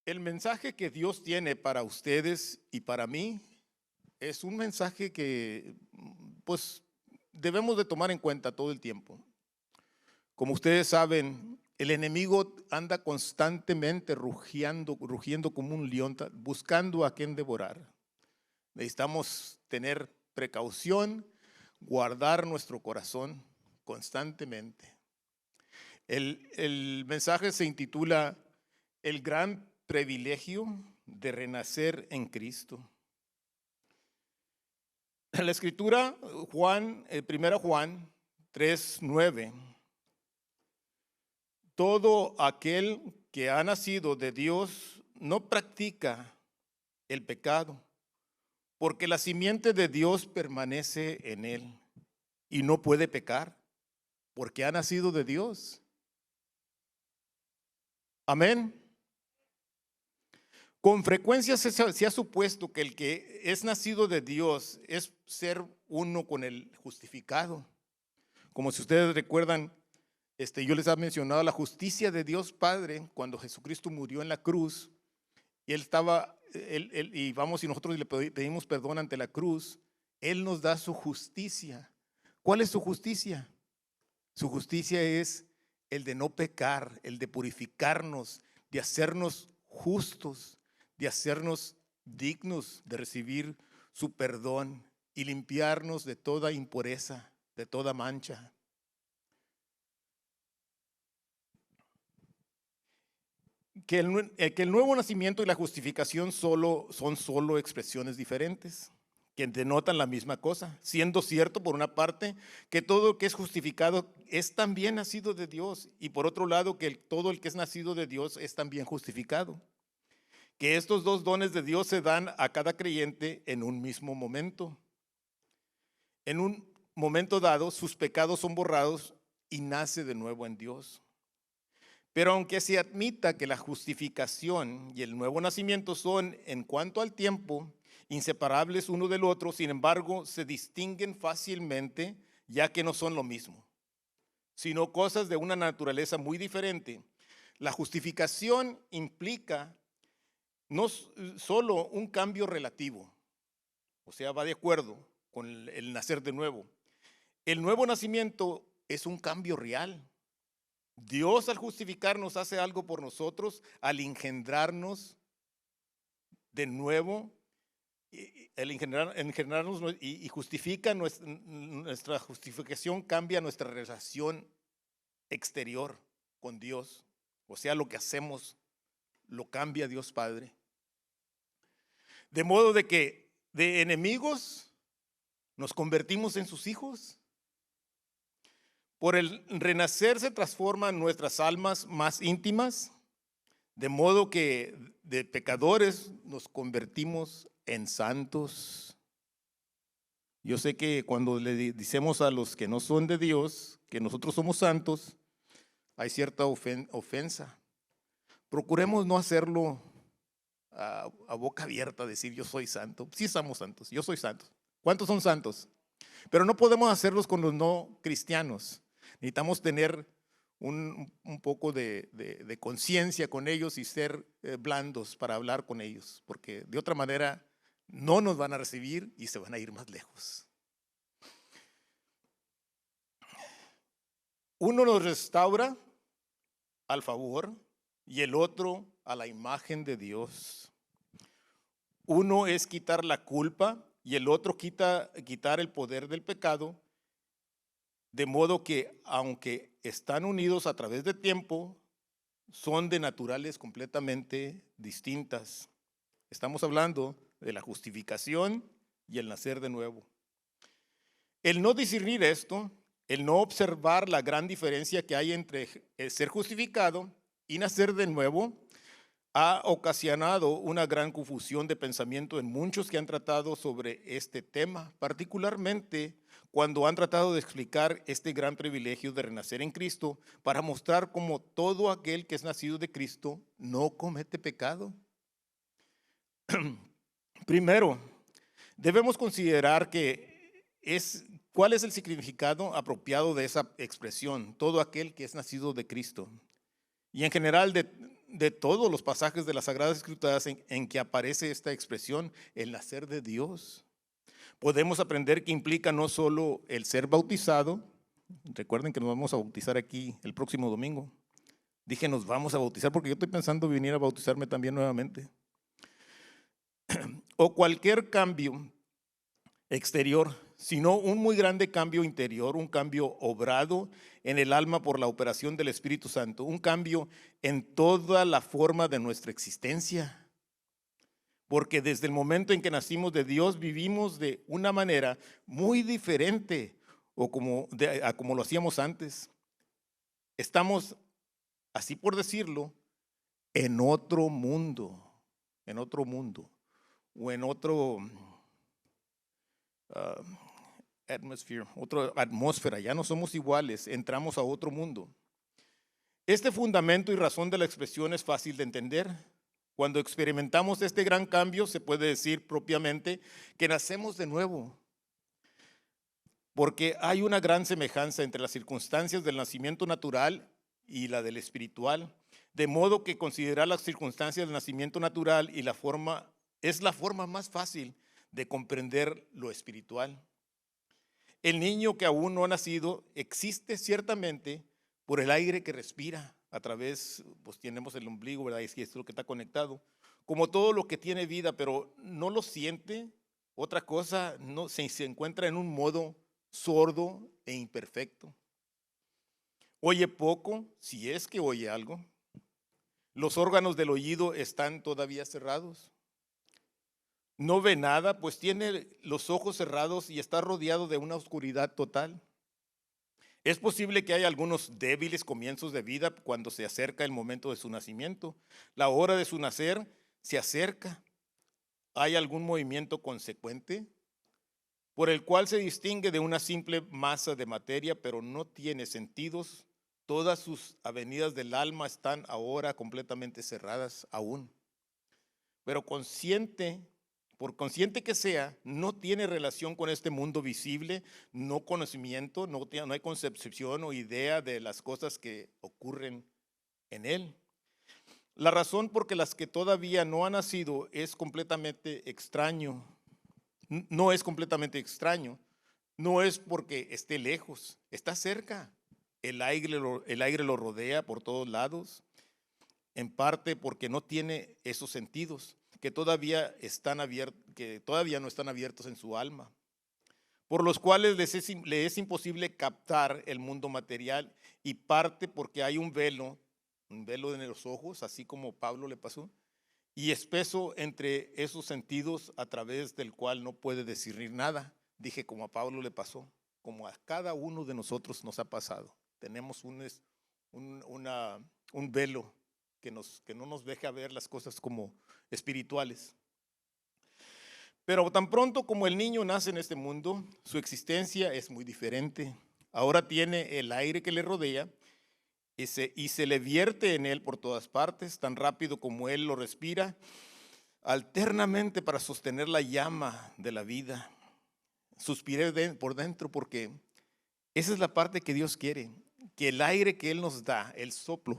El mensaje que Dios tiene para ustedes y para mí es un mensaje que pues debemos de tomar en cuenta todo el tiempo. Como ustedes saben, el enemigo anda constantemente rugiendo como un león, buscando a quien devorar. Necesitamos tener precaución, guardar nuestro corazón constantemente. El mensaje se intitula El gran privilegio de renacer en Cristo. En la escritura, Juan, 1 Juan 3:9, todo aquel que ha nacido de Dios no practica el pecado, porque la simiente de Dios permanece en él y no puede pecar, porque ha nacido de Dios. Amén. Con frecuencia se ha supuesto que el que es nacido de Dios es ser uno con el justificado. Como si ustedes recuerdan, yo les he mencionado la justicia de Dios Padre cuando Jesucristo murió en la cruz y y nosotros le pedimos perdón ante la cruz. Él nos da su justicia. ¿Cuál es su justicia? Su justicia es el de no pecar, el de purificarnos, de hacernos justos, de hacernos dignos de recibir su perdón y limpiarnos de toda impureza, de toda mancha. Que el nuevo nacimiento y la justificación son solo expresiones diferentes, que denotan la misma cosa, siendo cierto por una parte que todo el que es justificado es también nacido de Dios, y por otro lado que todo el que es nacido de Dios es también justificado. Que estos dos dones de Dios se dan a cada creyente en un mismo momento. En un momento dado, sus pecados son borrados y nace de nuevo en Dios. Pero aunque se admita que la justificación y el nuevo nacimiento son, en cuanto al tiempo, inseparables uno del otro, sin embargo, se distinguen fácilmente, ya que no son lo mismo, sino cosas de una naturaleza muy diferente. La justificación implica no solo un cambio relativo, o sea, va de acuerdo con el nacer de nuevo. El nuevo nacimiento es un cambio real. Dios al justificarnos hace algo por nosotros, al engendrarnos de nuevo, engendrarnos y justifica nuestra justificación, cambia nuestra relación exterior con Dios. O sea, lo que hacemos lo cambia Dios Padre. De modo de que de enemigos nos convertimos en sus hijos. Por el renacer se transforman nuestras almas más íntimas, de modo que de pecadores nos convertimos en santos. Yo sé que cuando le decimos a los que no son de Dios que nosotros somos santos, hay cierta ofensa. Procuremos no hacerlo a boca abierta, decir yo soy santo. Sí somos santos, yo soy santo. ¿Cuántos son santos? Pero no podemos hacerlos con los no cristianos. Necesitamos tener un poco de conciencia con ellos y ser blandos para hablar con ellos, porque de otra manera no nos van a recibir y se van a ir más lejos. Uno nos restaura al favor y el otro a la imagen de Dios. Uno es quitar la culpa y el otro quitar el poder del pecado, de modo que aunque están unidos a través de tiempo, son de naturales completamente distintas. Estamos hablando de la justificación y el nacer de nuevo. El no discernir esto, el no observar la gran diferencia que hay entre ser justificado y nacer de nuevo, ha ocasionado una gran confusión de pensamiento en muchos que han tratado sobre este tema, particularmente cuando han tratado de explicar este gran privilegio de renacer en Cristo para mostrar cómo todo aquel que es nacido de Cristo no comete pecado. Primero, debemos considerar cuál es el significado apropiado de esa expresión, todo aquel que es nacido de Cristo. Y en general de todos los pasajes de las Sagradas Escrituras en que aparece esta expresión, el nacer de Dios. Podemos aprender que implica no solo el ser bautizado. Recuerden que nos vamos a bautizar aquí el próximo domingo. Dije nos vamos a bautizar porque yo estoy pensando venir a bautizarme también nuevamente. O cualquier cambio exterior, sino un muy grande cambio interior, un cambio obrado en el alma por la operación del Espíritu Santo, un cambio en toda la forma de nuestra existencia. Porque desde el momento en que nacimos de Dios vivimos de una manera muy diferente a como lo hacíamos antes. Estamos, así por decirlo, en otro mundo, o en otro otra atmósfera. Ya no somos iguales, entramos a otro mundo. Este fundamento y razón de la expresión es fácil de entender. Cuando experimentamos este gran cambio, se puede decir propiamente que nacemos de nuevo, porque hay una gran semejanza entre las circunstancias del nacimiento natural y la del espiritual, de modo que considerar las circunstancias del nacimiento natural y es la forma más fácil de comprender lo espiritual. El niño que aún no ha nacido existe ciertamente por el aire que respira. A través, pues tenemos el ombligo, ¿verdad? Y es lo que está conectado. Como todo lo que tiene vida, pero no lo siente. Otra cosa, no, se encuentra en un modo sordo e imperfecto. Oye poco, si es que oye algo. Los órganos del oído están todavía cerrados. No ve nada, pues tiene los ojos cerrados y está rodeado de una oscuridad total. Es posible que haya algunos débiles comienzos de vida cuando se acerca el momento de su nacimiento. La hora de su nacer se acerca. ¿Hay algún movimiento consecuente por el cual se distingue de una simple masa de materia, pero no tiene sentidos? Todas sus avenidas del alma están ahora completamente cerradas aún. Pero por consciente que sea, no tiene relación con este mundo visible, no conocimiento, no hay concepción o idea de las cosas que ocurren en él. La razón por las que todavía no ha nacido es completamente extraño. No es completamente extraño. No es porque esté lejos, está cerca. El aire lo rodea por todos lados, en parte porque no tiene esos sentidos que todavía no están abiertos en su alma, por los cuales le es imposible captar el mundo material, y parte porque hay un velo en los ojos, así como Pablo le pasó, y espeso entre esos sentidos a través del cual no puede discernir nada. Dije como a Pablo le pasó, como a cada uno de nosotros nos ha pasado. Tenemos un velo que no nos deja ver las cosas como espirituales. Pero tan pronto como el niño nace en este mundo, su existencia es muy diferente. Ahora tiene el aire que le rodea y se le vierte en él por todas partes, tan rápido como él lo respira, alternamente para sostener la llama de la vida. Suspiré por dentro porque esa es la parte que Dios quiere, que el aire que Él nos da, el soplo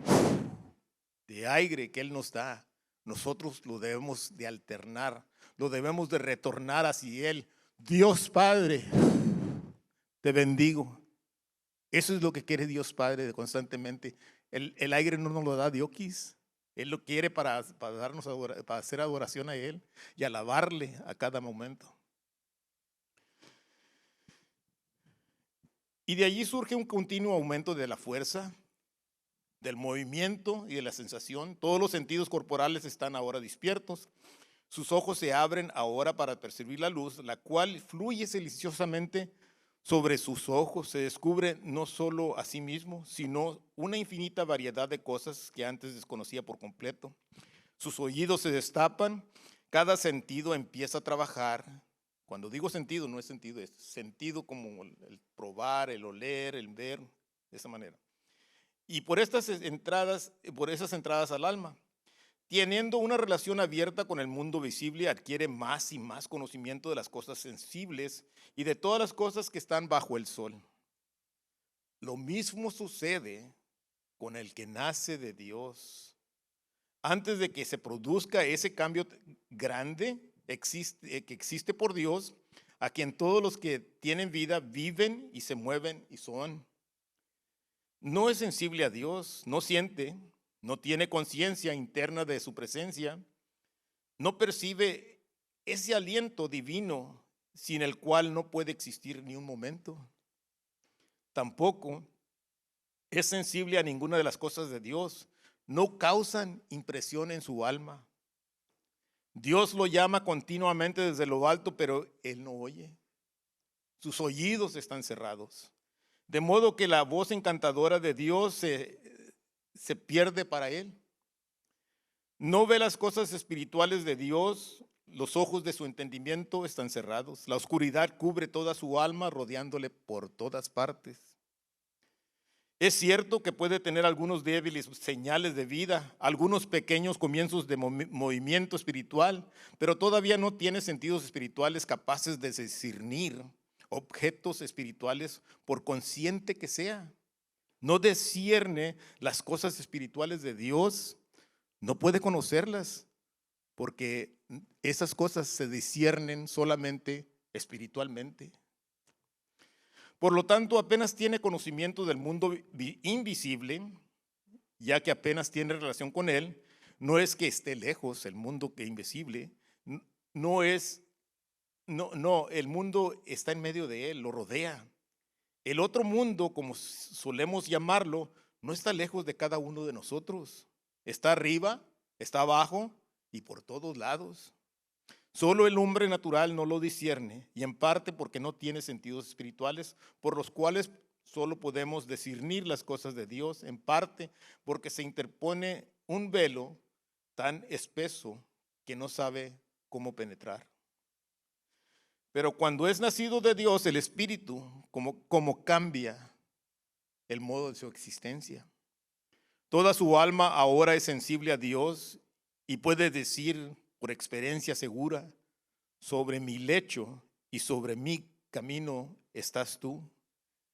de aire que Él nos da, nosotros lo debemos de alternar, lo debemos de retornar hacia Él. Dios Padre, te bendigo. Eso es lo que quiere Dios Padre constantemente. El aire no nos lo da Diokis. Él lo quiere para hacer adoración a Él y alabarle a cada momento. Y de allí surge un continuo aumento de la fuerza, del movimiento y de la sensación. Todos los sentidos corporales están ahora despiertos. Sus ojos se abren ahora para percibir la luz, la cual fluye silenciosamente sobre sus ojos. Se descubre no solo a sí mismo, sino una infinita variedad de cosas que antes desconocía por completo. Sus oídos se destapan, cada sentido empieza a trabajar. Cuando digo sentido, no es sentido como el probar, el oler, el ver, de esa manera. Y por esas entradas al alma, teniendo una relación abierta con el mundo visible, adquiere más y más conocimiento de las cosas sensibles y de todas las cosas que están bajo el sol. Lo mismo sucede con el que nace de Dios. antes de que se produzca ese cambio grande que existe por Dios, a quien todos los que tienen vida viven y se mueven y son. No es sensible a Dios, no siente, no tiene conciencia interna de su presencia, no percibe ese aliento divino sin el cual no puede existir ni un momento. Tampoco es sensible a ninguna de las cosas de Dios, no causan impresión en su alma. Dios lo llama continuamente desde lo alto, pero él no oye. Sus oídos están cerrados. De modo que la voz encantadora de Dios se pierde para él. No ve las cosas espirituales de Dios, los ojos de su entendimiento están cerrados. La oscuridad cubre toda su alma, rodeándole por todas partes. Es cierto que puede tener algunos débiles señales de vida, algunos pequeños comienzos de movimiento espiritual, pero todavía no tiene sentidos espirituales capaces de discernir objetos espirituales por consciente que sea. No discierne las cosas espirituales de Dios, no puede conocerlas, porque esas cosas se disciernen solamente espiritualmente. Por lo tanto, apenas tiene conocimiento del mundo invisible, ya que apenas tiene relación con él. No es que esté lejos el mundo que invisible, el mundo está en medio de él, lo rodea. El otro mundo, como solemos llamarlo, no está lejos de cada uno de nosotros. Está arriba, está abajo y por todos lados. Solo el hombre natural no lo discierne, y en parte porque no tiene sentidos espirituales por los cuales solo podemos discernir las cosas de Dios, en parte porque se interpone un velo tan espeso que no sabe cómo penetrar. Pero cuando es nacido de Dios, el Espíritu, como cambia el modo de su existencia. Toda su alma ahora es sensible a Dios y puede decir por experiencia segura: sobre mi lecho y sobre mi camino estás tú.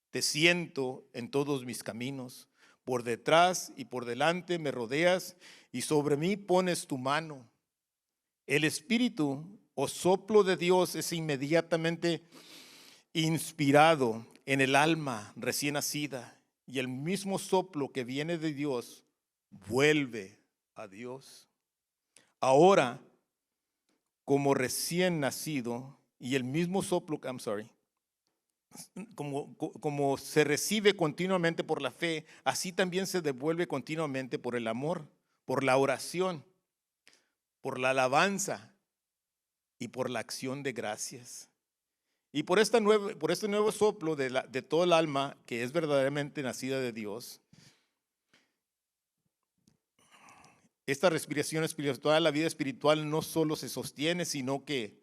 Te siento en todos mis caminos. Por detrás y por delante me rodeas y sobre mí pones tu mano. El Espíritu o soplo de Dios es inmediatamente inspirado en el alma recién nacida, y el mismo soplo que viene de Dios vuelve a Dios. Ahora, como recién nacido, y el mismo soplo, como se recibe continuamente por la fe, así también se devuelve continuamente por el amor, por la oración, por la alabanza y por la acción de gracias. Y por este nuevo soplo de todo el alma que es verdaderamente nacida de Dios, esta respiración espiritual, la vida espiritual no solo se sostiene, sino que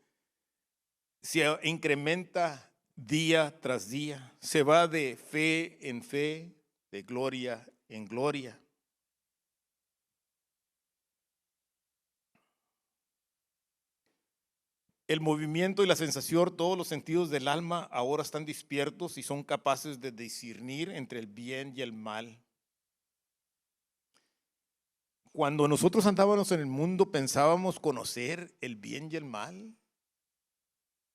se incrementa día tras día. Se va de fe en fe, de gloria en gloria. El movimiento y la sensación, todos los sentidos del alma ahora están despiertos y son capaces de discernir entre el bien y el mal. Cuando nosotros andábamos en el mundo pensábamos conocer el bien y el mal,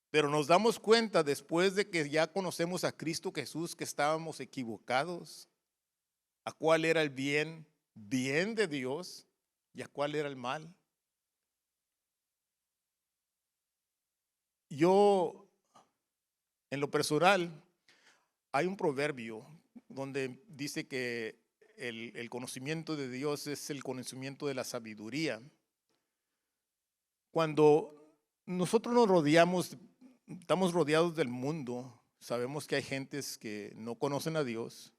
pero nos damos cuenta después de que ya conocemos a Cristo Jesús que estábamos equivocados, a cuál era el bien de Dios, y a cuál era el mal. Yo, en lo personal, hay un proverbio donde dice que el conocimiento de Dios es el conocimiento de la sabiduría. Cuando nosotros estamos rodeados del mundo, sabemos que hay gentes que no conocen a Dios.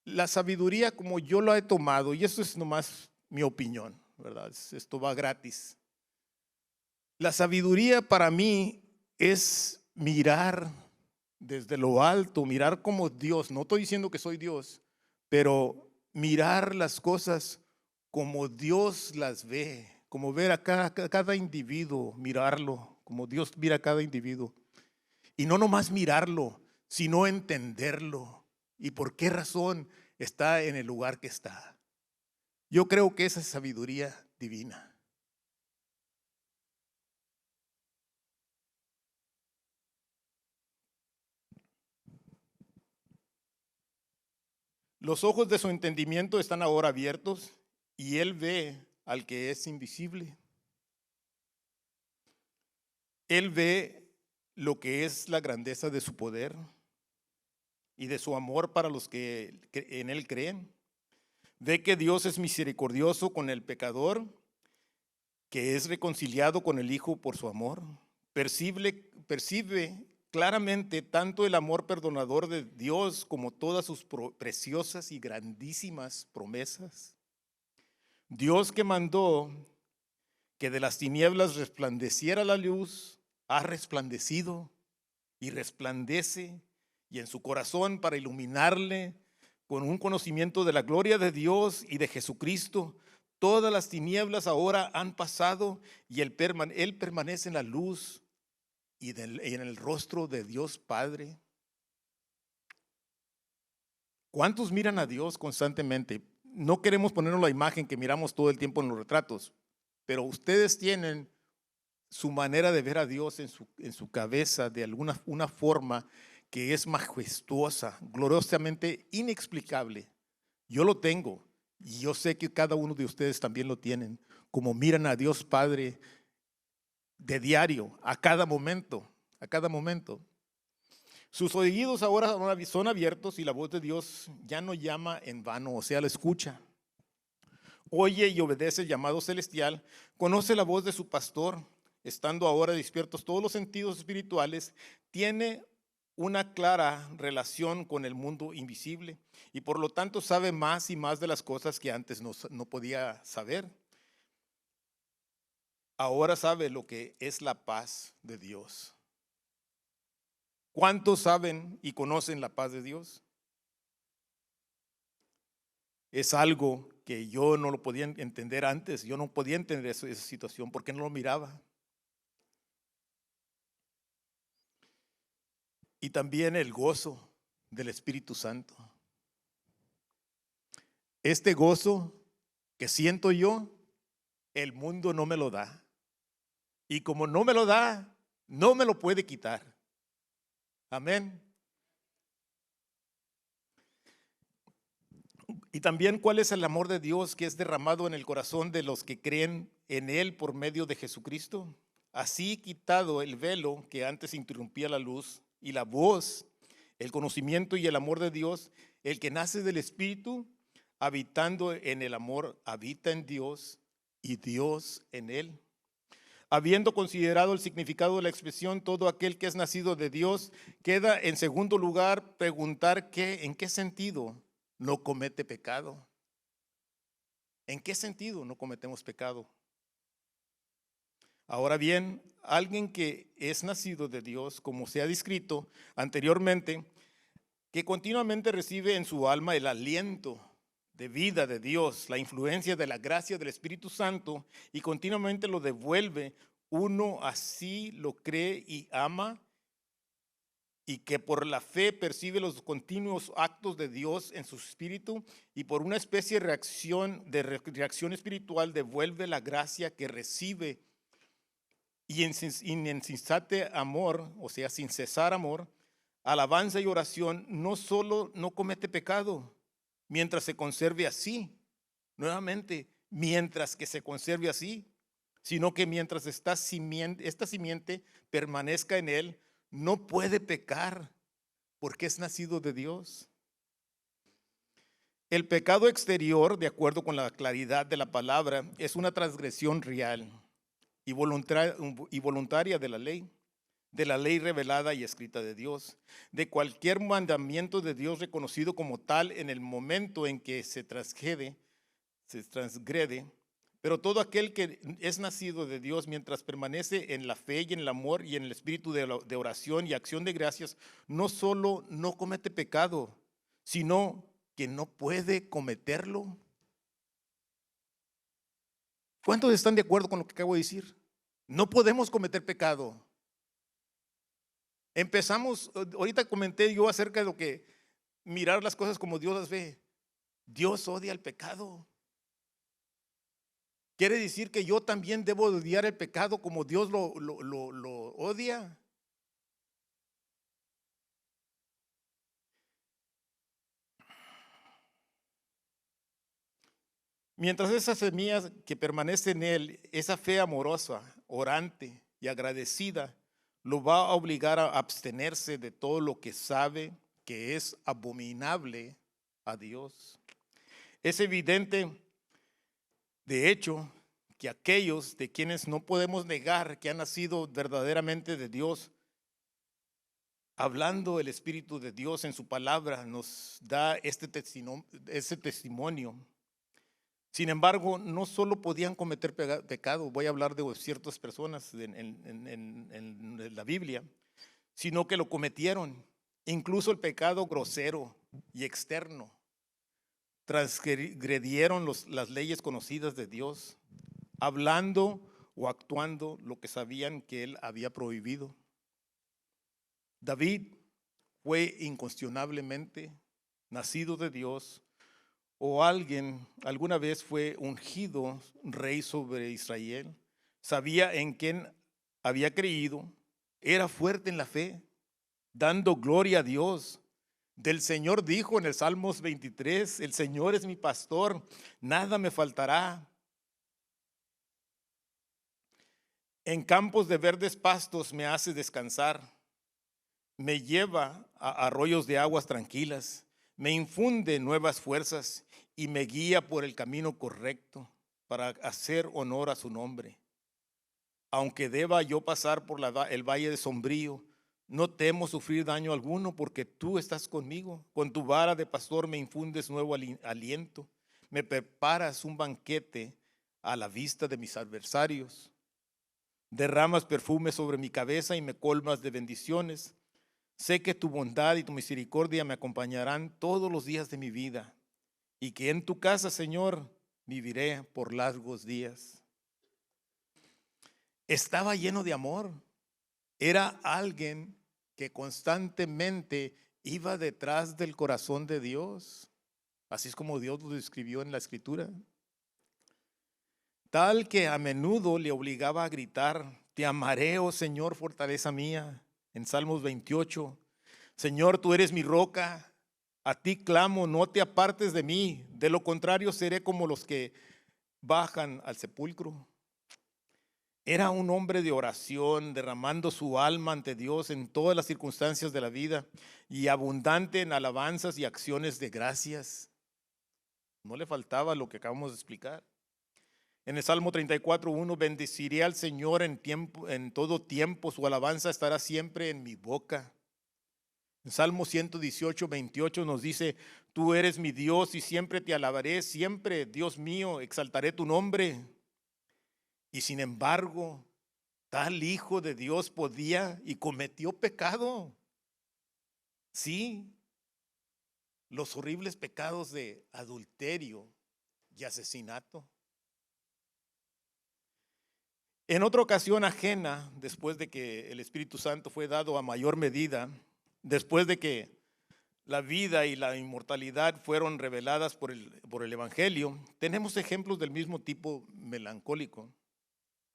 La sabiduría, como yo lo he tomado, y eso es nomás mi opinión, ¿verdad? Esto va gratis. La sabiduría para mí es mirar desde lo alto, mirar como Dios. No estoy diciendo que soy Dios, pero mirar las cosas como Dios las ve, como ver a cada individuo, mirarlo como Dios mira a cada individuo. Y no nomás mirarlo, sino entenderlo y por qué razón está en el lugar que está. Yo creo que esa es sabiduría divina. Los ojos de su entendimiento están ahora abiertos y él ve al que es invisible. Él ve lo que es la grandeza de su poder y de su amor para los que en él creen. Ve que Dios es misericordioso con el pecador, que es reconciliado con el Hijo por su amor. Percibe claramente tanto el amor perdonador de Dios como todas sus preciosas y grandísimas promesas. Dios que mandó que de las tinieblas resplandeciera la luz, ha resplandecido y resplandece, y en su corazón para iluminarle con un conocimiento de la gloria de Dios y de Jesucristo. Todas las tinieblas ahora han pasado y él permanece en la luz y en el rostro de Dios Padre. ¿Cuántos miran a Dios constantemente? No queremos ponernos la imagen que miramos todo el tiempo en los retratos, pero ustedes tienen su manera de ver a Dios en su cabeza de una forma que es majestuosa, gloriosamente inexplicable. Yo lo tengo y yo sé que cada uno de ustedes también lo tienen, como miran a Dios Padre de diario, a cada momento, a cada momento. Sus oídos ahora son abiertos y la voz de Dios ya no llama en vano, o sea, la escucha. Oye y obedece el llamado celestial, conoce la voz de su pastor, estando ahora despiertos todos los sentidos espirituales, tiene una clara relación con el mundo invisible y por lo tanto sabe más y más de las cosas que antes no podía saber. Ahora sabe lo que es la paz de Dios. ¿Cuántos saben y conocen la paz de Dios? Es algo que yo no lo podía entender antes. Yo no podía entender esa situación porque no lo miraba. Y también el gozo del Espíritu Santo. Este gozo que siento yo, el mundo no me lo da. Y como no me lo da, no me lo puede quitar. Amén. Y también cuál es el amor de Dios que es derramado en el corazón de los que creen en Él por medio de Jesucristo. Así quitado el velo que antes interrumpía la luz y la voz, el conocimiento y el amor de Dios, el que nace del Espíritu, habitando en el amor, habita en Dios y Dios en él. Habiendo considerado el significado de la expresión, todo aquel que es nacido de Dios, queda en segundo lugar preguntar en qué sentido no comete pecado. ¿En qué sentido no cometemos pecado? Ahora bien, alguien que es nacido de Dios, como se ha descrito anteriormente, que continuamente recibe en su alma el aliento de vida de Dios, la influencia de la gracia del Espíritu Santo y continuamente lo devuelve, uno así lo cree y ama y que por la fe percibe los continuos actos de Dios en su espíritu y por una especie de reacción espiritual devuelve la gracia que recibe y en insensate amor, o sea, sin cesar amor, alabanza y oración, no solo no comete pecado, mientras se conserve así, nuevamente, mientras que se conserve así, sino que mientras esta simiente permanezca en él, no puede pecar porque es nacido de Dios. El pecado exterior, de acuerdo con la claridad de la palabra, es una transgresión real y voluntaria de la ley revelada y escrita de Dios, de cualquier mandamiento de Dios reconocido como tal en el momento en que se transgrede, pero todo aquel que es nacido de Dios mientras permanece en la fe y en el amor y en el espíritu de oración y acción de gracias, no solo no comete pecado, sino que no puede cometerlo. ¿Cuántos están de acuerdo con lo que acabo de decir? No podemos cometer pecado. Empezamos, ahorita comenté yo acerca de lo que mirar las cosas como Dios las ve. Dios odia el pecado. ¿Quiere decir que yo también debo odiar el pecado como Dios lo odia? Mientras esa semilla que permanece en él, esa fe amorosa, orante y agradecida, lo va a obligar a abstenerse de todo lo que sabe que es abominable a Dios. Es evidente, de hecho, que aquellos de quienes no podemos negar que han nacido verdaderamente de Dios, hablando el Espíritu de Dios en su palabra, nos da este testimonio. Sin embargo, no solo podían cometer pecado, voy a hablar de ciertas personas en la Biblia, sino que lo cometieron, incluso el pecado grosero y externo. Transgredieron las leyes conocidas de Dios, hablando o actuando lo que sabían que él había prohibido. David fue incuestionablemente nacido de Dios, o alguna vez fue ungido rey sobre Israel, sabía en quién había creído, era fuerte en la fe, dando gloria a Dios. Del Señor dijo en el Salmos 23, el Señor es mi pastor, nada me faltará. En campos de verdes pastos me hace descansar, me lleva a arroyos de aguas tranquilas, me infunde nuevas fuerzas y me guía por el camino correcto para hacer honor a su nombre. Aunque deba yo pasar por el valle de sombrío, no temo sufrir daño alguno porque tú estás conmigo. Con tu vara de pastor me infundes nuevo aliento, me preparas un banquete a la vista de mis adversarios. Derramas perfume sobre mi cabeza y me colmas de bendiciones. Sé que tu bondad y tu misericordia me acompañarán todos los días de mi vida y que en tu casa, Señor, viviré por largos días. Estaba lleno de amor. Era alguien que constantemente iba detrás del corazón de Dios. Así es como Dios lo describió en la Escritura. Tal que a menudo le obligaba a gritar, te amaré, oh Señor, fortaleza mía. En Salmos 28, Señor, tú eres mi roca, a ti clamo, no te apartes de mí, de lo contrario seré como los que bajan al sepulcro. Era un hombre de oración, derramando su alma ante Dios en todas las circunstancias de la vida y abundante en alabanzas y acciones de gracias. No le faltaba lo que acabamos de explicar. En el Salmo 34:1, bendeciré al Señor en todo tiempo, su alabanza estará siempre en mi boca. En Salmo 118:28 nos dice, tú eres mi Dios y siempre te alabaré, siempre, Dios mío, exaltaré tu nombre. Y sin embargo, tal hijo de Dios podía y cometió pecado. Sí, los horribles pecados de adulterio y asesinato. En otra ocasión ajena, después de que el Espíritu Santo fue dado a mayor medida, después de que la vida y la inmortalidad fueron reveladas por el Evangelio, tenemos ejemplos del mismo tipo melancólico,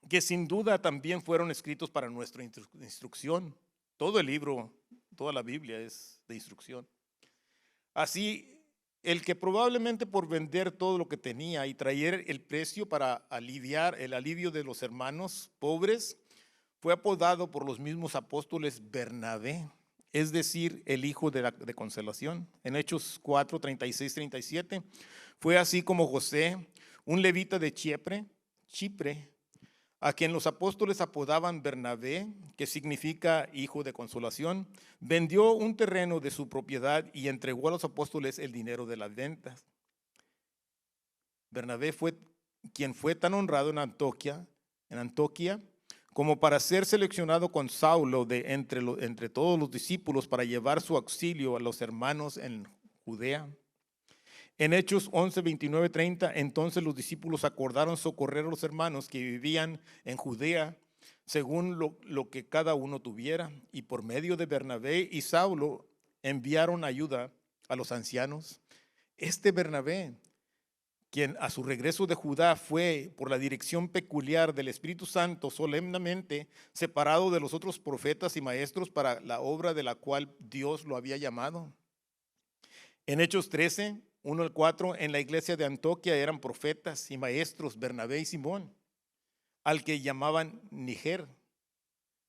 que sin duda también fueron escritos para nuestra instrucción. Todo el libro, toda la Biblia es de instrucción. Así, el que probablemente por vender todo lo que tenía y traer el precio para aliviar el alivio de los hermanos pobres, fue apodado por los mismos apóstoles Bernabé, es decir, el hijo de consolación. En Hechos 4, 36, 37, fue así como José, un levita de Chipre, a quien los apóstoles apodaban Bernabé, que significa hijo de consolación, vendió un terreno de su propiedad y entregó a los apóstoles el dinero de las ventas. Bernabé fue quien fue tan honrado en Antioquía, como para ser seleccionado con Saulo entre todos los discípulos para llevar su auxilio a los hermanos en Judea. En Hechos 11, 29, 30, entonces los discípulos acordaron socorrer a los hermanos que vivían en Judea según lo que cada uno tuviera, y por medio de Bernabé y Saulo enviaron ayuda a los ancianos. Este Bernabé quien a su regreso de Judá fue por la dirección peculiar del Espíritu Santo solemnemente separado de los otros profetas y maestros para la obra de la cual Dios lo había llamado. En Hechos 13, 1 al 4, en la iglesia de Antioquía eran profetas y maestros Bernabé y Simón, al que llamaban Niger,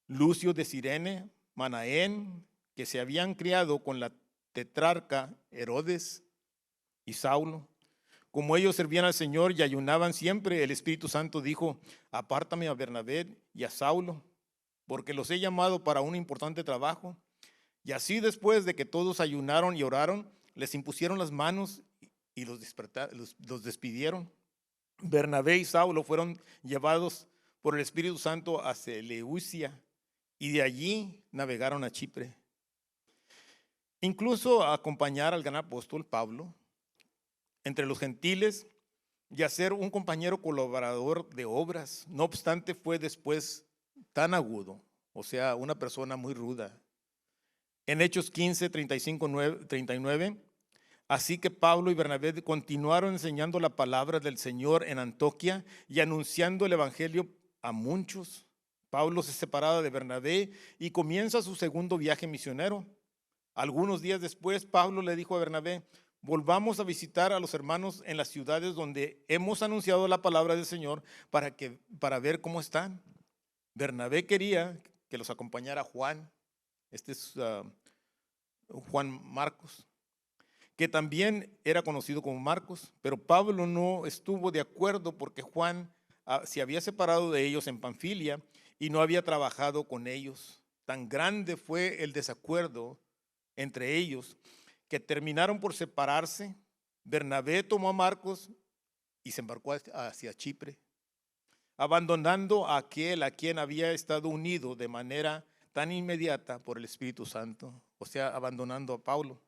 Lucio de Cirene, Manaén, que se habían criado con la tetrarca Herodes, y Saulo. Como ellos servían al Señor y ayunaban siempre, el Espíritu Santo dijo: apártame a Bernabé y a Saulo, porque los he llamado para un importante trabajo. Y así, después de que todos ayunaron y oraron, les impusieron las manos y los despidieron. Bernabé y Saulo fueron llevados por el Espíritu Santo a Seleucia y de allí navegaron a Chipre. Incluso a acompañar al gran apóstol Pablo entre los gentiles y a ser un compañero colaborador de obras. No obstante, fue después tan agudo, o sea, una persona muy ruda. En Hechos 15, 35, 39, así que Pablo y Bernabé continuaron enseñando la palabra del Señor en Antioquía y anunciando el evangelio a muchos. Pablo se separaba de Bernabé y comienza su segundo viaje misionero. Algunos días después, Pablo le dijo a Bernabé: volvamos a visitar a los hermanos en las ciudades donde hemos anunciado la palabra del Señor para ver cómo están. Bernabé quería que los acompañara Juan, este es Juan Marcos, que también era conocido como Marcos, pero Pablo no estuvo de acuerdo porque Juan se había separado de ellos en Panfilia y no había trabajado con ellos. Tan grande fue el desacuerdo entre ellos que terminaron por separarse. Bernabé tomó a Marcos y se embarcó hacia Chipre, abandonando a aquel a quien había estado unido de manera tan inmediata por el Espíritu Santo, o sea, abandonando a Pablo.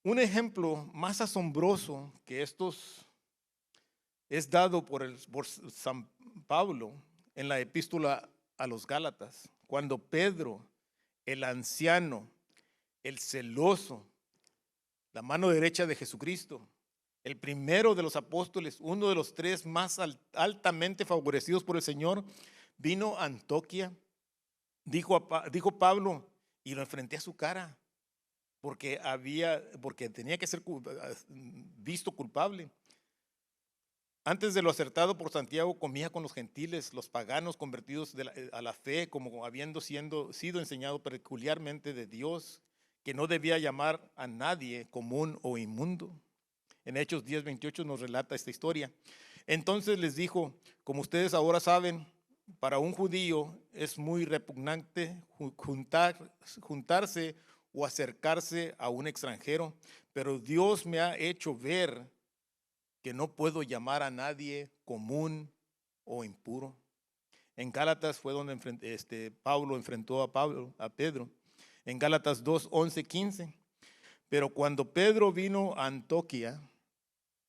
Un ejemplo más asombroso que estos es dado por San Pablo en la epístola a los Gálatas, cuando Pedro, el anciano, el celoso, la mano derecha de Jesucristo, el primero de los apóstoles, uno de los tres más altamente favorecidos por el Señor, vino a Antioquía. Dijo Pablo, y lo enfrenté a su cara, porque tenía que ser visto culpable. Antes de lo acertado por Santiago, comía con los gentiles, los paganos convertidos a la fe, como habiendo sido enseñado peculiarmente de Dios, que no debía llamar a nadie común o inmundo. En Hechos 10:28 nos relata esta historia. Entonces les dijo: como ustedes ahora saben, para un judío es muy repugnante juntarse o acercarse a un extranjero, pero Dios me ha hecho ver que no puedo llamar a nadie común o impuro. En Gálatas fue donde Pablo enfrentó a Pedro. En Gálatas 2, 11, 15. Pero cuando Pedro vino a Antioquía,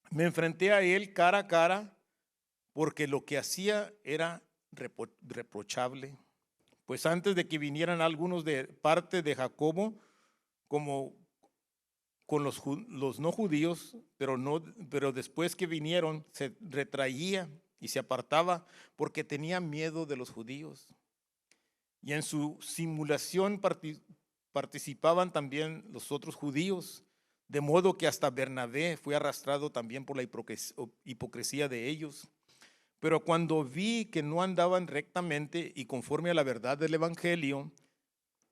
me enfrenté a él cara a cara, porque lo que hacía era reprochable. Pues antes de que vinieran algunos de parte de Jacobo, como con los no judíos, pero después que vinieron se retraía y se apartaba porque tenía miedo de los judíos. Y en su simulación participaban también los otros judíos, de modo que hasta Bernabé fue arrastrado también por la hipocresía de ellos. Pero cuando vi que no andaban rectamente y conforme a la verdad del evangelio,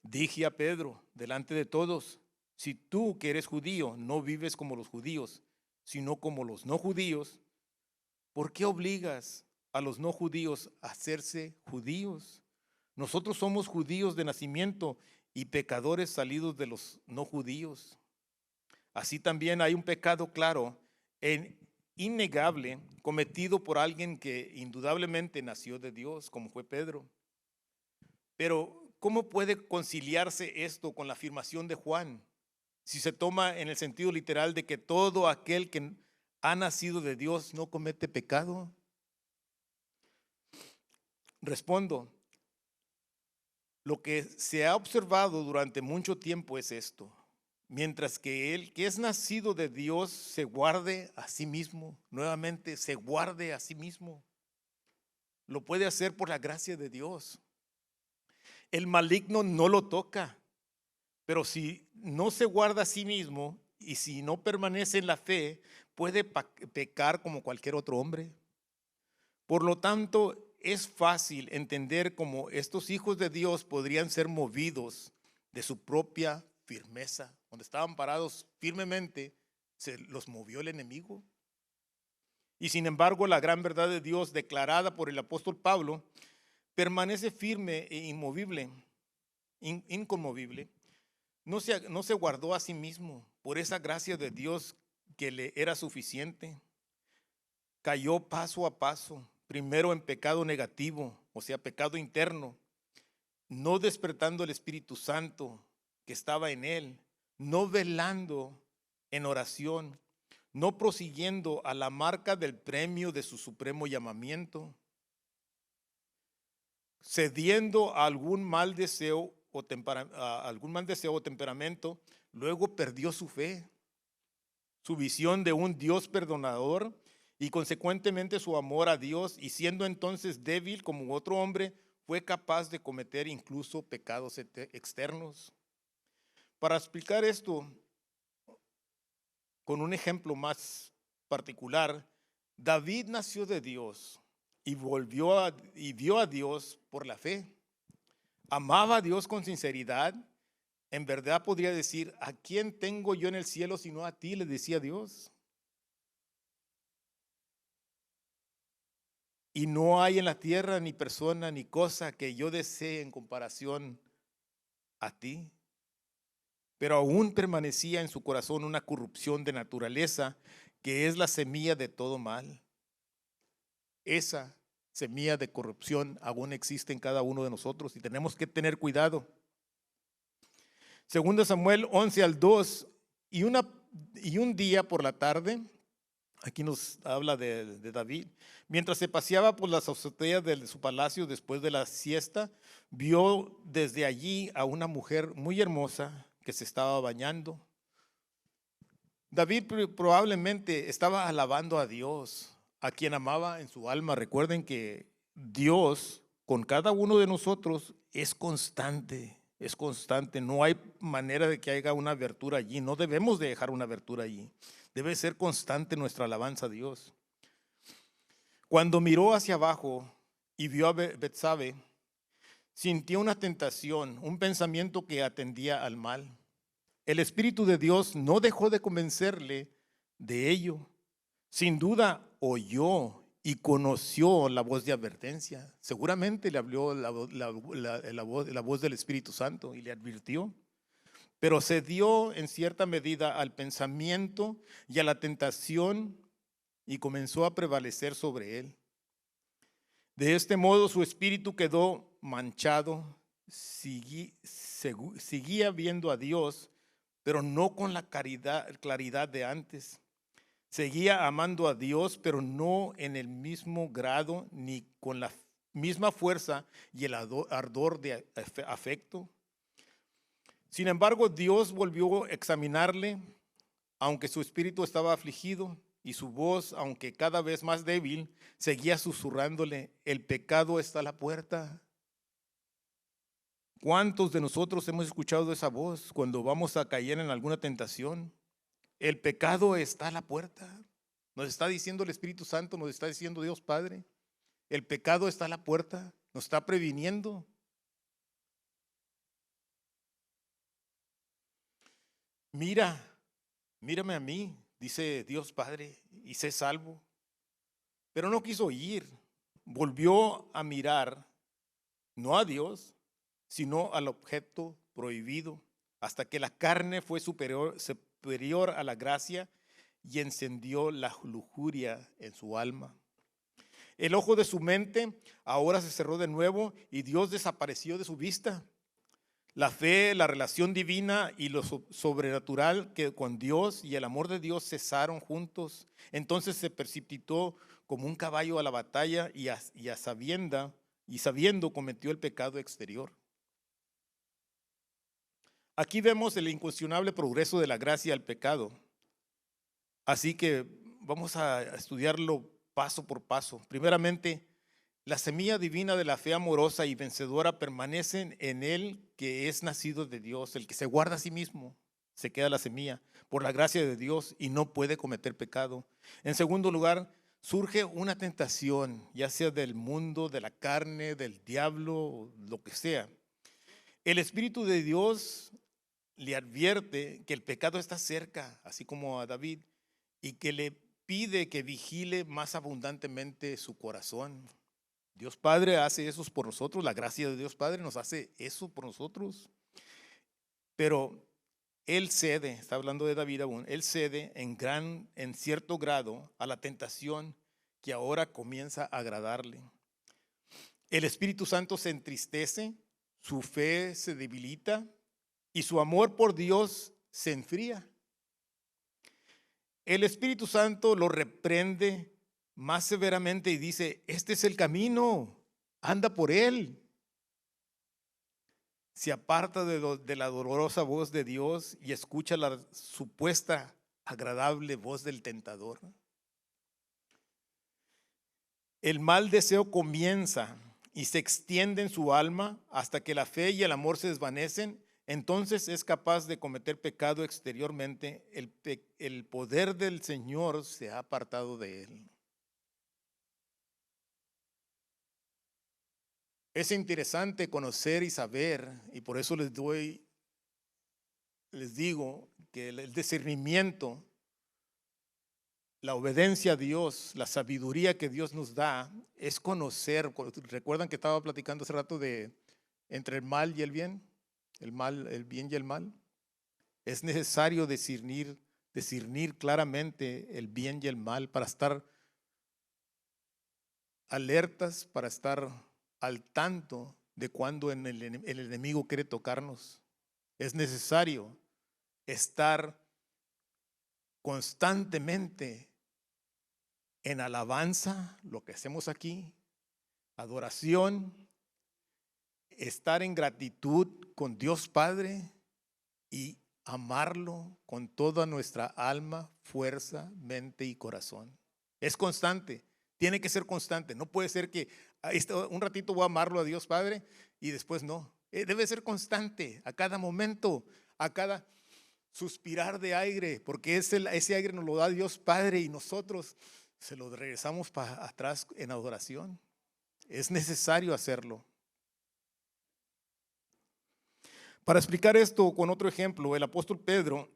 dije a Pedro delante de todos: si tú, que eres judío, no vives como los judíos, sino como los no judíos, ¿por qué obligas a los no judíos a hacerse judíos? Nosotros somos judíos de nacimiento y pecadores salidos de los no judíos. Así también hay un pecado claro e innegable cometido por alguien que indudablemente nació de Dios, como fue Pedro. Pero ¿cómo puede conciliarse esto con la afirmación de Juan? Si se toma en el sentido literal de que todo aquel que ha nacido de Dios no comete pecado. Respondo, lo que se ha observado durante mucho tiempo es esto. mientras que el que es nacido de Dios se guarde a sí mismo. Nuevamente, se guarde a sí mismo. Lo puede hacer por la gracia de Dios. El maligno no lo toca, pero si no se guarda a sí mismo y si no permanece en la fe, puede pecar como cualquier otro hombre. Por lo tanto, es fácil entender cómo estos hijos de Dios podrían ser movidos de su propia firmeza. Cuando estaban parados firmemente, se los movió el enemigo. Y sin embargo, la gran verdad de Dios declarada por el apóstol Pablo permanece firme e inmovible, inconmovible. No se guardó a sí mismo por esa gracia de Dios que le era suficiente. Cayó paso a paso, primero en pecado negativo, o sea, pecado interno, no despertando el Espíritu Santo que estaba en él, no velando en oración, no prosiguiendo a la marca del premio de su supremo llamamiento, cediendo a algún mal deseo o temperamento, luego perdió su fe, su visión de un Dios perdonador y consecuentemente su amor a Dios, y siendo entonces débil como otro hombre, fue capaz de cometer incluso pecados externos. Para explicar esto con un ejemplo más particular, David nació de Dios y vio a Dios por la fe. Amaba a Dios con sinceridad. En verdad podría decir: ¿a quién tengo yo en el cielo sino a ti?, le decía Dios. Y no hay en la tierra ni persona ni cosa que yo desee en comparación a ti. Pero aún permanecía en su corazón una corrupción de naturaleza que es la semilla de todo mal. Esa semilla de corrupción aún existe en cada uno de nosotros y tenemos que tener cuidado. Segundo Samuel 11:2, y un día por la tarde, aquí nos habla de David, mientras se paseaba por las azoteas de su palacio después de la siesta, vio desde allí a una mujer muy hermosa que se estaba bañando. David probablemente estaba alabando a Dios, a quien amaba en su alma. Recuerden que Dios con cada uno de nosotros es constante. Es constante, no hay manera de que haya una abertura allí, no debemos de dejar una abertura allí. Debe ser constante nuestra alabanza a Dios. Cuando miró hacia abajo y vio a Betsabe, sintió una tentación, un pensamiento que atendía al mal. El Espíritu de Dios no dejó de convencerle de ello. Sin duda oyó y conoció la voz de advertencia. Seguramente le habló la voz del Espíritu Santo y le advirtió. Pero cedió en cierta medida al pensamiento y a la tentación y comenzó a prevalecer sobre él. De este modo su espíritu quedó manchado, seguía viendo a Dios, pero no con la claridad de antes. Seguía amando a Dios, pero no en el mismo grado ni con la misma fuerza y el ardor de afecto. Sin embargo, Dios volvió a examinarle, aunque su espíritu estaba afligido y su voz, aunque cada vez más débil, seguía susurrándole: el pecado está a la puerta. ¿Cuántos de nosotros hemos escuchado esa voz cuando vamos a caer en alguna tentación? El pecado está a la puerta. Nos está diciendo el Espíritu Santo, nos está diciendo Dios Padre. El pecado está a la puerta, nos está previniendo. Mírame a mí, dice Dios Padre, y sé salvo. Pero no quiso oír. Volvió a mirar, no a Dios, sino al objeto prohibido, hasta que la carne fue superior a la gracia y encendió la lujuria en su alma. El ojo de su mente ahora se cerró de nuevo y Dios desapareció de su vista. La fe, la relación divina y lo sobrenatural que con Dios y el amor de Dios cesaron juntos. Entonces se precipitó como un caballo a la batalla y sabiendo cometió el pecado exterior. Aquí vemos el incuestionable progreso de la gracia al pecado. Así que vamos a estudiarlo paso por paso. Primeramente, la semilla divina de la fe amorosa y vencedora permanece en él que es nacido de Dios, el que se guarda a sí mismo. Se queda la semilla por la gracia de Dios y no puede cometer pecado. En segundo lugar, surge una tentación, ya sea del mundo, de la carne, del diablo, lo que sea. El Espíritu de Dios le advierte que el pecado está cerca, así como a David, y que le pide que vigile más abundantemente su corazón. Dios Padre hace eso por nosotros, la gracia de Dios Padre nos hace eso por nosotros. Pero él cede, está hablando de David aún, él cede en cierto grado a la tentación que ahora comienza a agradarle. El Espíritu Santo se entristece, su fe se debilita y su amor por Dios se enfría. El Espíritu Santo lo reprende más severamente y dice, este es el camino, anda por él. Se aparta de la dolorosa voz de Dios y escucha la supuesta agradable voz del tentador. El mal deseo comienza y se extiende en su alma hasta que la fe y el amor se desvanecen. Entonces es capaz de cometer pecado exteriormente. El poder del Señor se ha apartado de él. Es interesante conocer y saber, y por eso les digo que el discernimiento, la obediencia a Dios, la sabiduría que Dios nos da, es conocer. ¿Recuerdan que estaba platicando hace rato de entre el mal y el bien? El bien y el mal. Es necesario discernir claramente el bien y el mal para estar alertas, para estar al tanto de cuando el enemigo quiere tocarnos. Es necesario estar constantemente en alabanza, lo que hacemos aquí, adoración, estar en gratitud con Dios Padre y amarlo con toda nuestra alma, fuerza, mente y corazón. Es constante, tiene que ser constante. No puede ser que un ratito voy a amarlo a Dios Padre y después no. Debe ser constante, a cada momento, a cada suspirar de aire, porque ese aire nos lo da Dios Padre y nosotros se lo regresamos para atrás en adoración. Es necesario hacerlo. Para explicar esto con otro ejemplo, el apóstol Pedro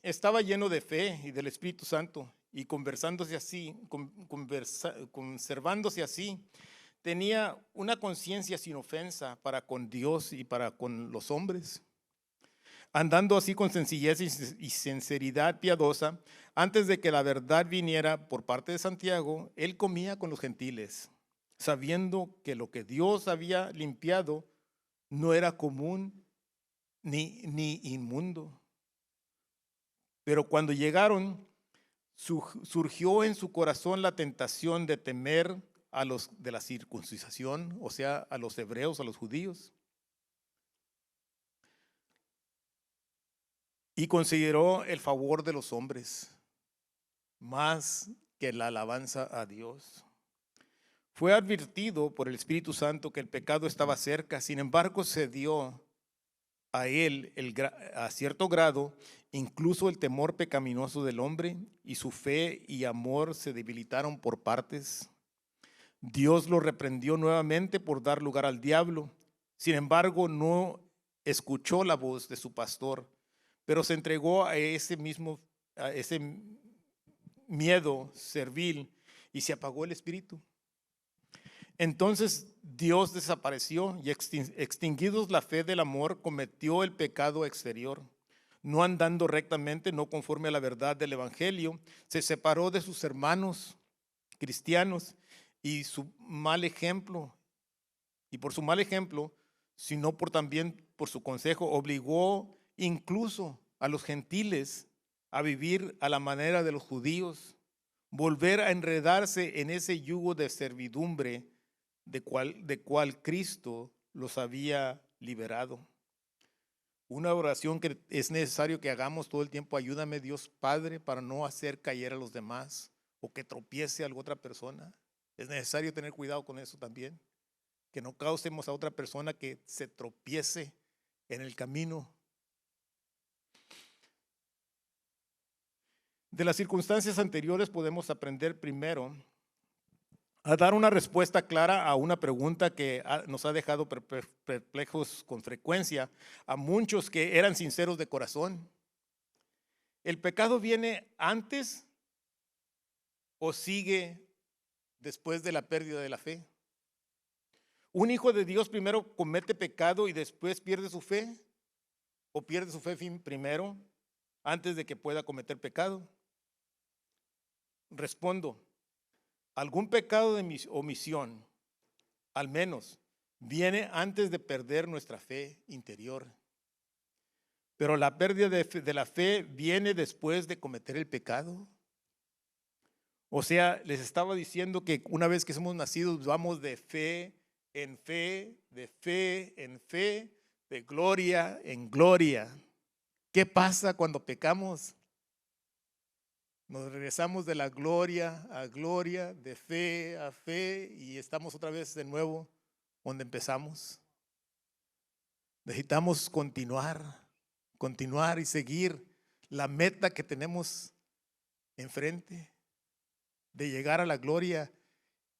estaba lleno de fe y del Espíritu Santo y conservándose así, tenía una conciencia sin ofensa para con Dios y para con los hombres. Andando así con sencillez y sinceridad piadosa, antes de que la verdad viniera por parte de Santiago, él comía con los gentiles, sabiendo que lo que Dios había limpiado no era común ni inmundo. Pero cuando llegaron, surgió en su corazón la tentación de temer a los de la circuncisión, o sea, a los hebreos, a los judíos. Y consideró el favor de los hombres más que la alabanza a Dios. Fue advertido por el Espíritu Santo que el pecado estaba cerca, sin embargo se dio a él a cierto grado incluso el temor pecaminoso del hombre, y su fe y amor se debilitaron por partes. Dios lo reprendió nuevamente por dar lugar al diablo. Sin embargo, no escuchó la voz de su pastor, pero se entregó a ese miedo servil y se apagó el espíritu. Entonces Dios desapareció y extinguidos la fe del amor, cometió el pecado exterior. No andando rectamente, no conforme a la verdad del evangelio, se separó de sus hermanos cristianos y por su mal ejemplo, sino también por su consejo, obligó incluso a los gentiles a vivir a la manera de los judíos, volver a enredarse en ese yugo de servidumbre de cual Cristo los había liberado. Una oración que es necesario que hagamos todo el tiempo: ayúdame, Dios Padre, para no hacer caer a los demás o que tropiece a alguna otra persona. Es necesario tener cuidado con eso también, que no causemos a otra persona que se tropiece en el camino. De las circunstancias anteriores podemos aprender primero a dar una respuesta clara a una pregunta que nos ha dejado perplejos con frecuencia a muchos que eran sinceros de corazón. ¿El pecado viene antes o sigue después de la pérdida de la fe? ¿Un hijo de Dios primero comete pecado y después pierde su fe? ¿O pierde su fe primero antes de que pueda cometer pecado? Respondo: algún pecado de omisión, al menos, viene antes de perder nuestra fe interior. Pero la pérdida de la fe viene después de cometer el pecado. O sea, les estaba diciendo que una vez que somos nacidos, vamos de fe en fe, de fe en fe, de gloria en gloria. ¿Qué pasa cuando pecamos? Nos regresamos de la gloria a gloria, de fe a fe, y estamos otra vez de nuevo donde empezamos. Necesitamos continuar y seguir la meta que tenemos enfrente, de llegar a la gloria.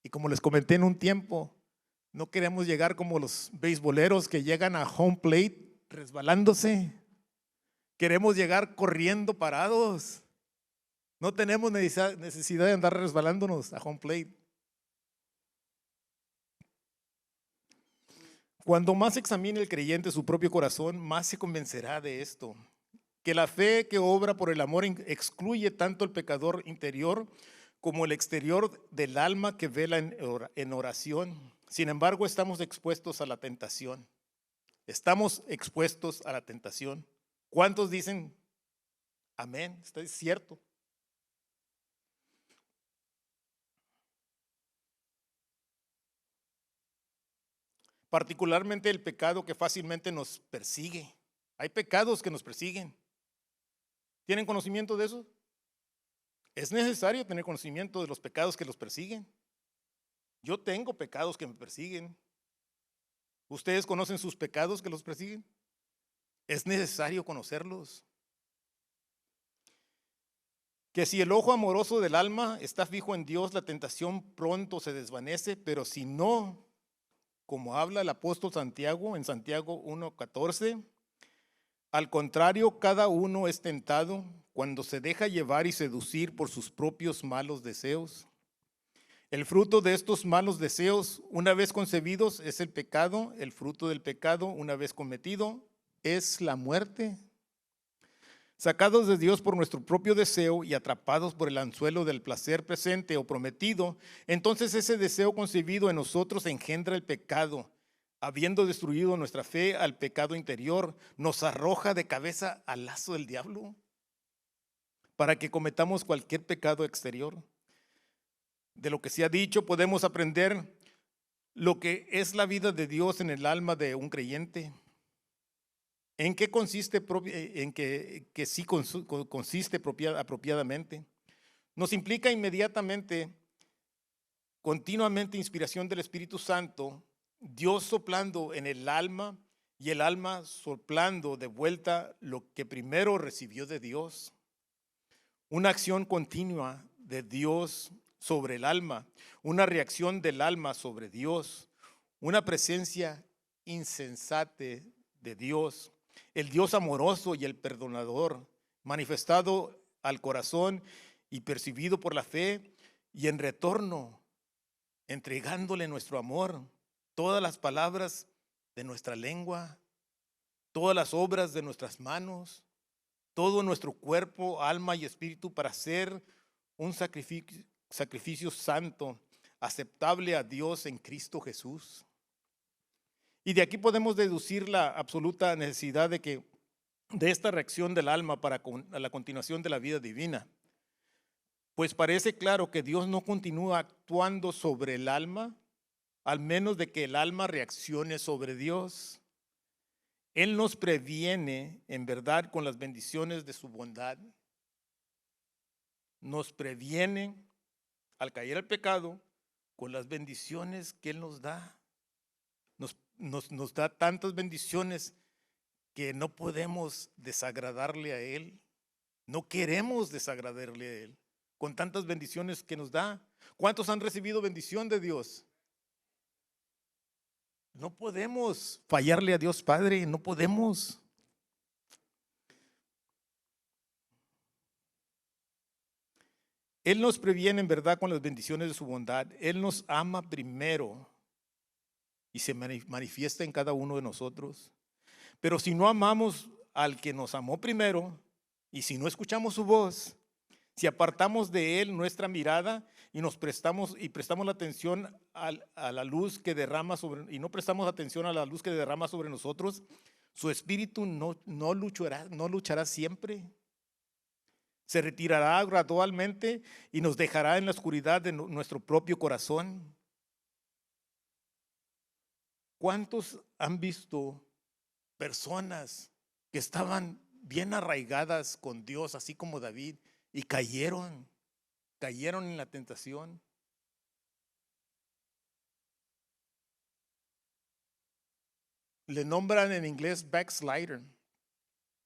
Y como les comenté en un tiempo, no queremos llegar como los beisboleros que llegan a home plate resbalándose. Queremos llegar corriendo parados. No tenemos necesidad de andar resbalándonos a home plate. Cuando más examine el creyente su propio corazón, más se convencerá de esto: que la fe que obra por el amor excluye tanto el pecador interior como el exterior del alma que vela en oración. Sin embargo, estamos expuestos a la tentación. Estamos expuestos a la tentación. ¿Cuántos dicen amén? Esto es cierto. Particularmente el pecado que fácilmente nos persigue. Hay pecados que nos persiguen. ¿Tienen conocimiento de eso? Es necesario tener conocimiento de los pecados que los persiguen. Yo tengo pecados que me persiguen. ¿Ustedes conocen sus pecados que los persiguen? Es necesario conocerlos. Que si el ojo amoroso del alma está fijo en Dios, la tentación pronto se desvanece, pero si no, como habla el apóstol Santiago en Santiago 1:14, al contrario, cada uno es tentado cuando se deja llevar y seducir por sus propios malos deseos. El fruto de estos malos deseos, una vez concebidos, es el pecado. El fruto del pecado, una vez cometido, es la muerte. Sacados de Dios por nuestro propio deseo y atrapados por el anzuelo del placer presente o prometido, entonces ese deseo concebido en nosotros engendra el pecado. Habiendo destruido nuestra fe al pecado interior, nos arroja de cabeza al lazo del diablo para que cometamos cualquier pecado exterior. De lo que se ha dicho, podemos aprender lo que es la vida de Dios en el alma de un creyente. ¿En qué consiste? En que sí consiste apropiadamente. Nos implica inmediatamente, continuamente, inspiración del Espíritu Santo, Dios soplando en el alma y el alma soplando de vuelta lo que primero recibió de Dios. Una acción continua de Dios sobre el alma, una reacción del alma sobre Dios, una presencia insensate de Dios, el Dios amoroso y el perdonador, manifestado al corazón y percibido por la fe, y en retorno, entregándole nuestro amor, todas las palabras de nuestra lengua, todas las obras de nuestras manos, todo nuestro cuerpo, alma y espíritu, para hacer un sacrificio santo, aceptable a Dios en Cristo Jesús. Y de aquí podemos deducir la absoluta necesidad de esta reacción del alma para la continuación de la vida divina. Pues parece claro que Dios no continúa actuando sobre el alma, al menos de que el alma reaccione sobre Dios. Él nos previene en verdad con las bendiciones de su bondad. Nos previene al caer al pecado con las bendiciones que Él nos da. Nos da tantas bendiciones que no podemos desagradarle a Él. No queremos desagradarle a Él con tantas bendiciones que nos da. ¿Cuántos han recibido bendición de Dios? No podemos fallarle a Dios Padre, no podemos. Él nos previene en verdad con las bendiciones de su bondad. Él nos ama primero y se manifiesta en cada uno de nosotros. Pero si no amamos al que nos amó primero y si no escuchamos su voz, si apartamos de Él nuestra mirada y prestamos la atención a la luz que derrama sobre, y no prestamos atención a la luz que derrama sobre nosotros, su espíritu no luchará siempre. Se retirará gradualmente y nos dejará en la oscuridad de nuestro propio corazón. ¿Cuántos han visto personas que estaban bien arraigadas con Dios, así como David, y cayeron en la tentación? Le nombran en inglés backslider.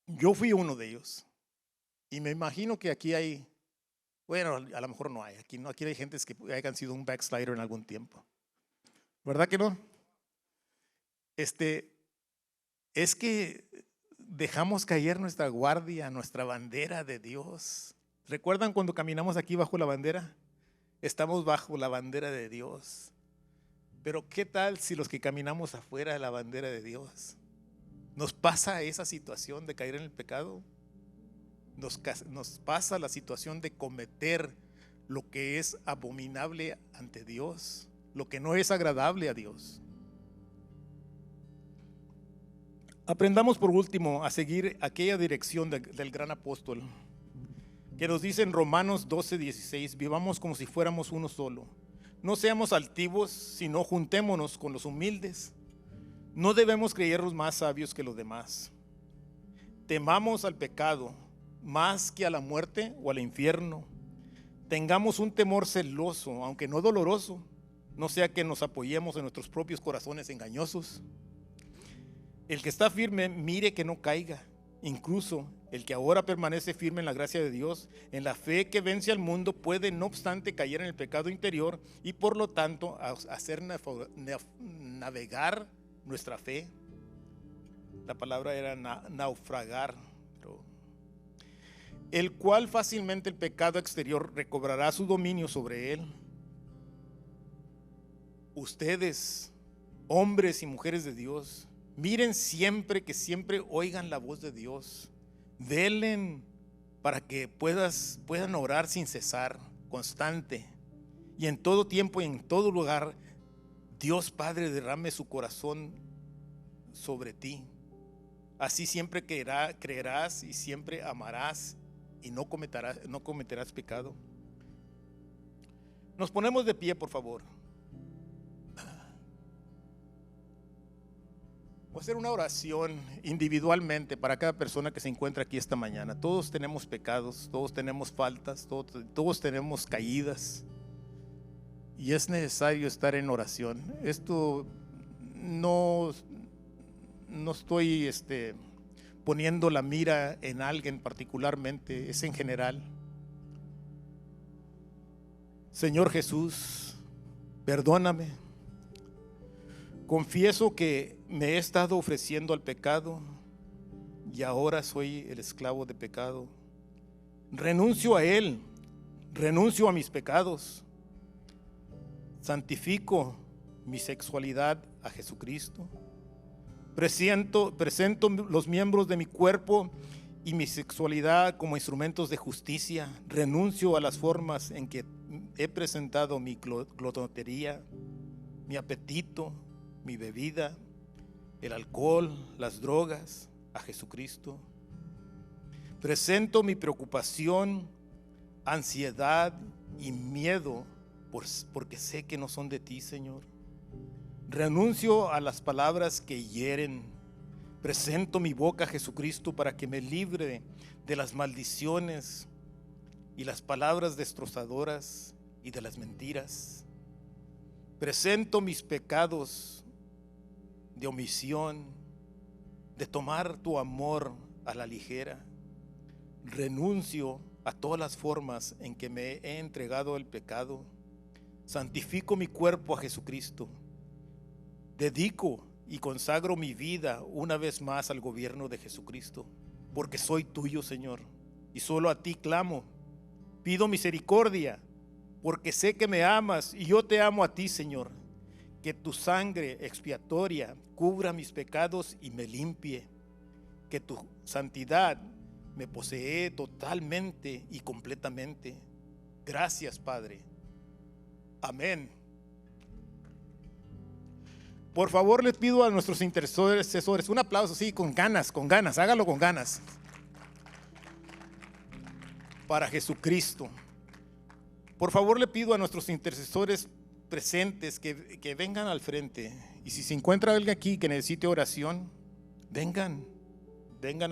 Yo fui uno de ellos. Y me imagino que aquí hay, bueno, a lo mejor no hay, aquí hay gentes que hayan sido un backslider en algún tiempo. ¿Verdad que no? Es que dejamos caer nuestra guardia, nuestra bandera de Dios. ¿Recuerdan cuando caminamos aquí bajo la bandera? Estamos bajo la bandera de Dios. Pero ¿qué tal si los que caminamos afuera de la bandera de Dios nos pasa esa situación de caer en el pecado? Nos pasa la situación de cometer lo que es abominable ante Dios, lo que no es agradable a Dios. Aprendamos por último a seguir aquella dirección del gran apóstol que nos dice en Romanos 12:16: vivamos como si fuéramos uno solo. No seamos altivos, sino juntémonos con los humildes. No debemos creernos más sabios que los demás. Temamos al pecado más que a la muerte o al infierno. Tengamos un temor celoso, aunque no doloroso, no sea que nos apoyemos en nuestros propios corazones engañosos. El que está firme, mire que no caiga. Incluso el que ahora permanece firme en la gracia de Dios, en la fe que vence al mundo, puede no obstante caer en el pecado interior y por lo tanto hacer navegar nuestra fe. La palabra era naufragar. El cual fácilmente el pecado exterior recobrará su dominio sobre él. Ustedes, hombres y mujeres de Dios, miren siempre que siempre oigan la voz de Dios. Velen para que puedan orar sin cesar, constante. Y en todo tiempo y en todo lugar, Dios Padre derrame su corazón sobre ti. Así siempre creerás y siempre amarás y no cometerás pecado. Nos ponemos de pie, por favor. Voy a hacer una oración individualmente para cada persona que se encuentra aquí esta mañana. Todos tenemos pecados, todos tenemos faltas, todos tenemos caídas. Y es necesario estar en oración. Esto no estoy poniendo la mira en alguien particularmente, es en general. Señor Jesús, perdóname. Confieso que me he estado ofreciendo al pecado y ahora soy el esclavo de pecado. Renuncio a él, renuncio a mis pecados. Santifico mi sexualidad a Jesucristo. Presento los miembros de mi cuerpo y mi sexualidad como instrumentos de justicia. Renuncio a las formas en que he presentado mi glotonería, mi apetito, mi bebida, el alcohol, las drogas, a Jesucristo. Presento mi preocupación, ansiedad y miedo porque sé que no son de ti, Señor. Renuncio a las palabras que hieren, Presento mi boca a Jesucristo para que me libre de las maldiciones y las palabras destrozadoras y de las mentiras. Presento mis pecados de omisión, de tomar tu amor a la ligera. Renuncio a todas las formas en que me he entregado al pecado. Santifico mi cuerpo a Jesucristo. Dedico y consagro mi vida una vez más al gobierno de Jesucristo, porque soy tuyo, Señor, y solo a ti clamo. Pido misericordia, porque sé que me amas y yo te amo a ti, Señor. Que tu sangre expiatoria cubra mis pecados y me limpie. Que tu santidad me posee totalmente y completamente. Gracias, Padre. Amén. Por favor, les pido a nuestros intercesores un aplauso, sí, con ganas, hágalo con ganas. Para Jesucristo. Por favor, le pido a nuestros intercesores presentes que vengan al frente. Y si se encuentra alguien aquí que necesite oración, vengan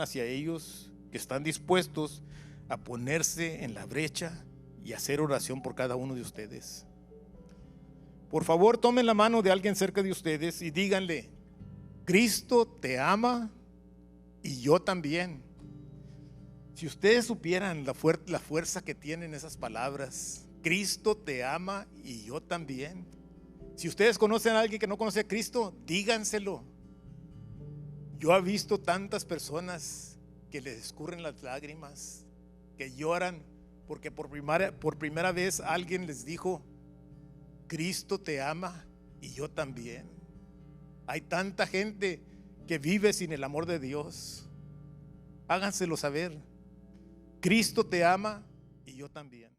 hacia ellos, que están dispuestos a ponerse en la brecha y hacer oración por cada uno de ustedes. Por favor, tomen la mano de alguien cerca de ustedes y díganle: Cristo te ama y yo también. Si ustedes supieran la fuerza que tienen esas palabras, Cristo te ama y yo también. Si ustedes conocen a alguien que no conoce a Cristo, díganselo. Yo he visto tantas personas que les escurren las lágrimas, que lloran porque por primera vez alguien les dijo: Cristo te ama y yo también. Hay tanta gente que vive sin el amor de Dios. Háganselo saber. Cristo te ama y yo también.